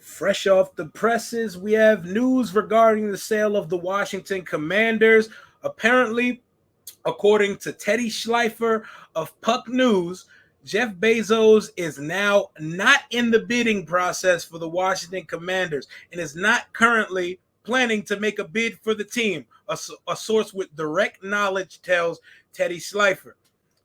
Fresh off the presses, we have news regarding the sale of the Washington Commanders. Apparently, according to Teddy Schleifer of Puck News, Jeff Bezos is now not in the bidding process for the Washington Commanders and is not currently planning to make a bid for the team. A source with direct knowledge tells Teddy Schleifer.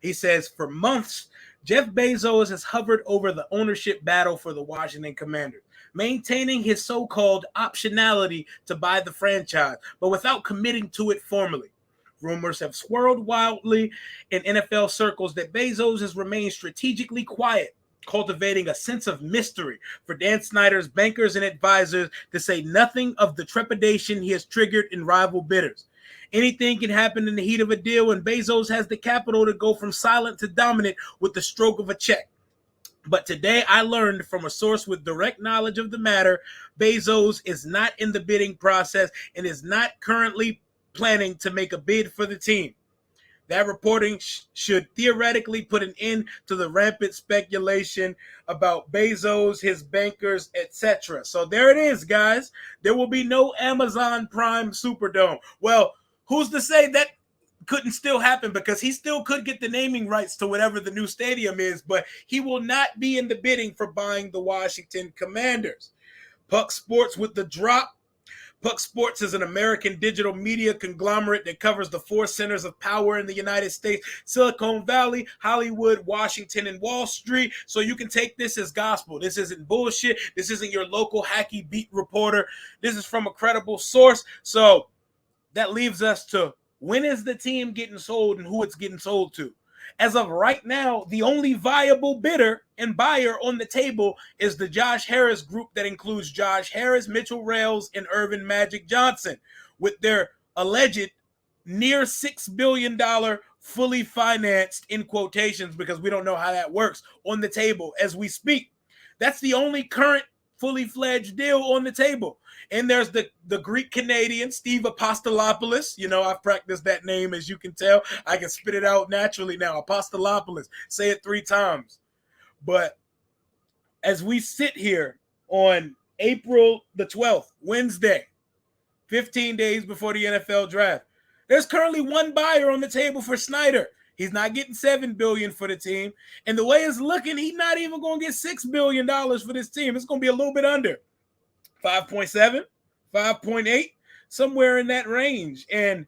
He says, for months, Jeff Bezos has hovered over the ownership battle for the Washington Commanders, maintaining his so-called optionality to buy the franchise, but without committing to it formally. Rumors have swirled wildly in NFL circles that Bezos has remained strategically quiet, cultivating a sense of mystery for Dan Snyder's bankers and advisors, to say nothing of the trepidation he has triggered in rival bidders. Anything can happen in the heat of a deal, and Bezos has the capital to go from silent to dominant with the stroke of a check. But today I learned from a source with direct knowledge of the matter, Bezos is not in the bidding process and is not currently planning to make a bid for the team. That reporting should theoretically put an end to the rampant speculation about Bezos, his bankers, etc. So there it is, guys. There will be no Amazon Prime Superdome. Well, who's to say that couldn't still happen, because he still could get the naming rights to whatever the new stadium is, but he will not be in the bidding for buying the Washington Commanders. Puck Sports with the drop. Puck Sports is an American digital media conglomerate that covers the four centers of power in the United States: Silicon Valley, Hollywood, Washington, and Wall Street. So you can take this as gospel. This isn't bullshit. This isn't your local hacky beat reporter. This is from a credible source. So that leaves us to, when is the team getting sold and who it's getting sold to? As of right now, the only viable bidder and buyer on the table is the Josh Harris group that includes Josh Harris, Mitchell Rails, and Irvin Magic Johnson, with their alleged near $6 billion fully financed, in quotations, because we don't know how that works, on the table as we speak. That's the only current fully fledged deal on the table. And there's the Greek Canadian, Steve Apostolopoulos. You know, I've practiced that name, as you can tell. I can spit it out naturally now. Apostolopoulos. Say it 3 times. But as we sit here on April the 12th, Wednesday, 15 days before the NFL draft, there's currently one buyer on the table for Snyder. He's not getting $7 billion for the team. And the way it's looking, he's not even going to get $6 billion for this team. It's going to be a little bit under 5.7, 5.8, somewhere in that range. And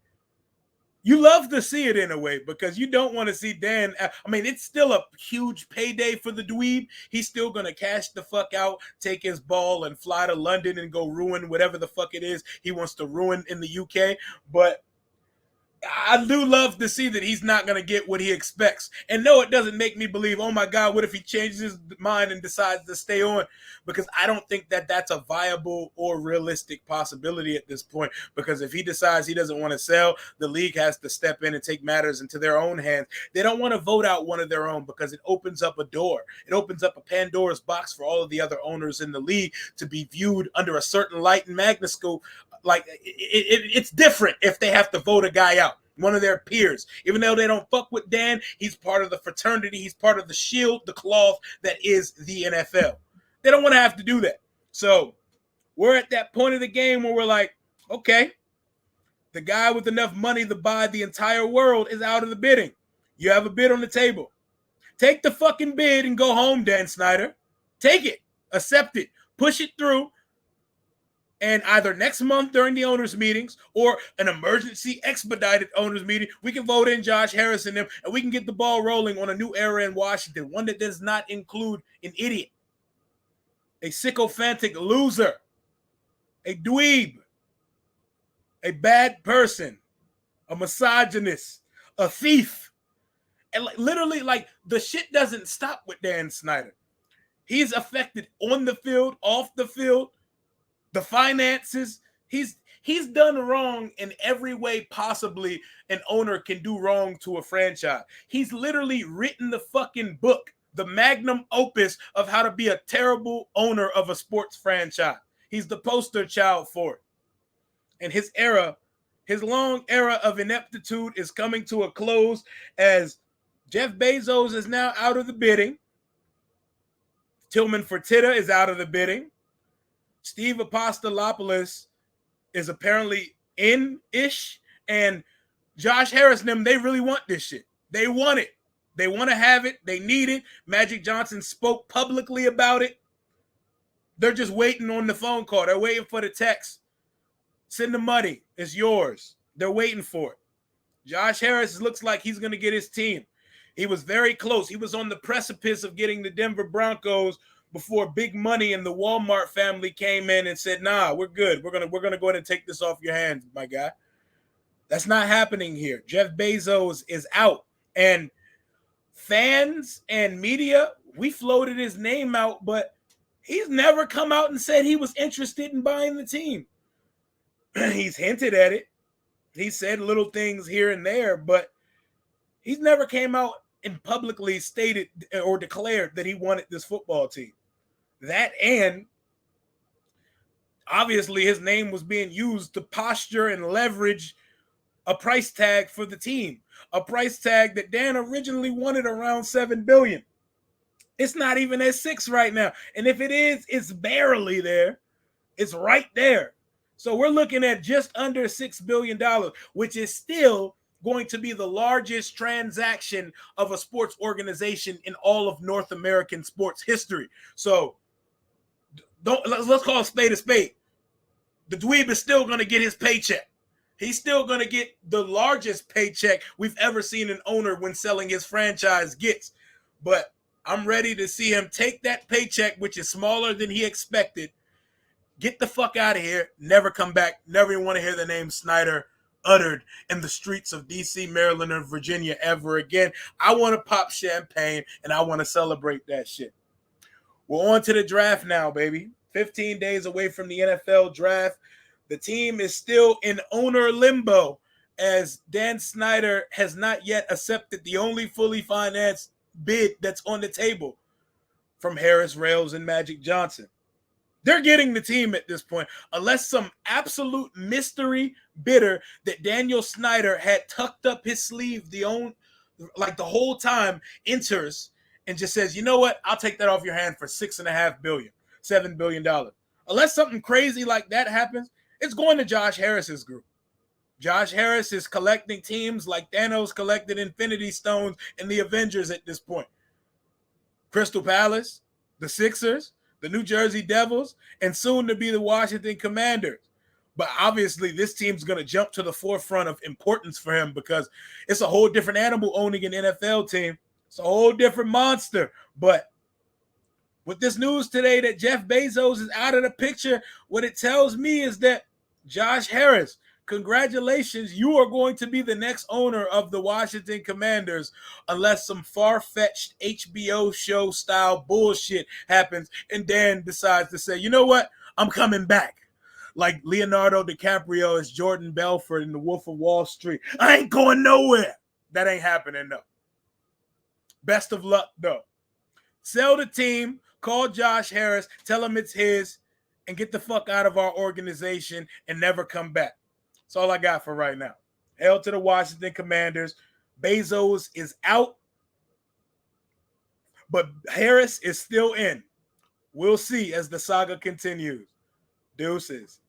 you love to see it in a way, because you don't want to see Dan. I mean, it's still a huge payday for the dweeb. He's still going to cash the fuck out, take his ball, and fly to London and go ruin whatever the fuck it is he wants to ruin in the UK. But I do love to see that he's not going to get what he expects. And no, it doesn't make me believe, oh my God, what if he changes his mind and decides to stay on? Because I don't think that that's a viable or realistic possibility at this point. Because if he decides he doesn't want to sell, the league has to step in and take matters into their own hands. They don't want to vote out one of their own, because it opens up a door. It opens up a Pandora's box for all of the other owners in the league to be viewed under a certain light and magnascope. Like, it's different if they have to vote a guy out, one of their peers. Even though they don't fuck with Dan, he's part of the fraternity. He's part of the shield, the cloth that is the NFL. They don't want to have to do that. So we're at that point of the game where we're like, okay, the guy with enough money to buy the entire world is out of the bidding. You have a bid on the table. Take the fucking bid and go home, Dan Snyder. Take it. Accept it. Push it through. And either next month during the owners' meetings or an emergency expedited owners' meeting, we can vote in Josh Harris and them, and we can get the ball rolling on a new era in Washington, one that does not include an idiot, a sycophantic loser, a dweeb, a bad person, a misogynist, a thief. And literally, the shit doesn't stop with Dan Snyder. He's affected on the field, off the field, the finances. He's done wrong in every way possibly an owner can do wrong to a franchise. He's literally written the fucking book, the magnum opus of how to be a terrible owner of a sports franchise. He's the poster child for it. And his long era of ineptitude is coming to a close, as Jeff Bezos is now out of the bidding. Tillman Fertitta is out of the bidding. Steve Apostolopoulos is apparently in-ish, and Josh Harris and them, they really want this shit. They want it. They want to have it. They need it. Magic Johnson spoke publicly about it. They're just waiting on the phone call. They're waiting for the text. Send the money. It's yours. They're waiting for it. Josh Harris looks like he's going to get his team. He was very close. He was on the precipice of getting the Denver Broncos before big money and the Walmart family came in and said, nah, we're good. We're gonna go ahead and take this off your hands, my guy. That's not happening here. Jeff Bezos is out. And fans and media, we floated his name out, but he's never come out and said he was interested in buying the team. He's hinted at it. He said little things here and there, but he's never came out and publicly stated or declared that he wanted this football team. That, and obviously his name was being used to posture and leverage a price tag for the team, a price tag that Dan originally wanted around $7 billion. It's not even at 6 right now. And if it is, it's barely there. It's right there. So we're looking at just under $6 billion, which is still going to be the largest transaction of a sports organization in all of North American sports history. So let's call a spade a spade. The dweeb is still going to get his paycheck. He's still going to get the largest paycheck we've ever seen an owner when selling his franchise gets. But I'm ready to see him take that paycheck, which is smaller than he expected, get the fuck out of here, never come back, never even want to hear the name Snyder uttered in the streets of D.C., Maryland, or Virginia ever again. I want to pop champagne, and I want to celebrate that shit. We're on to the draft now, baby. 15 days away from the NFL draft. The team is still in owner limbo as Dan Snyder has not yet accepted the only fully financed bid that's on the table from Harris, Rails, and Magic Johnson. They're getting the team at this point, unless some absolute mystery bidder that Daniel Snyder had tucked up his sleeve the whole time enters and just says, you know what, I'll take that off your hand for $6.5 billion, $7 billion. Unless something crazy like that happens, it's going to Josh Harris's group. Josh Harris is collecting teams like Thanos collected Infinity Stones in the Avengers at this point. Crystal Palace, the Sixers, the New Jersey Devils, and soon to be the Washington Commanders. But obviously, this team's going to jump to the forefront of importance for him because it's a whole different animal owning an NFL team. It's a whole different monster. But with this news today that Jeff Bezos is out of the picture, what it tells me is that Josh Harris, congratulations, you are going to be the next owner of the Washington Commanders unless some far-fetched HBO show style bullshit happens and Dan decides to say, you know what, I'm coming back. Like Leonardo DiCaprio as Jordan Belfort in The Wolf of Wall Street. I ain't going nowhere. That ain't happening, though. Best of luck, though. Sell the team, call Josh Harris, tell him it's his, and get the fuck out of our organization and never come back. That's all I got for right now. Hail to the Washington Commanders. Bezos is out, but Harris is still in. We'll see as the saga continues. Deuces.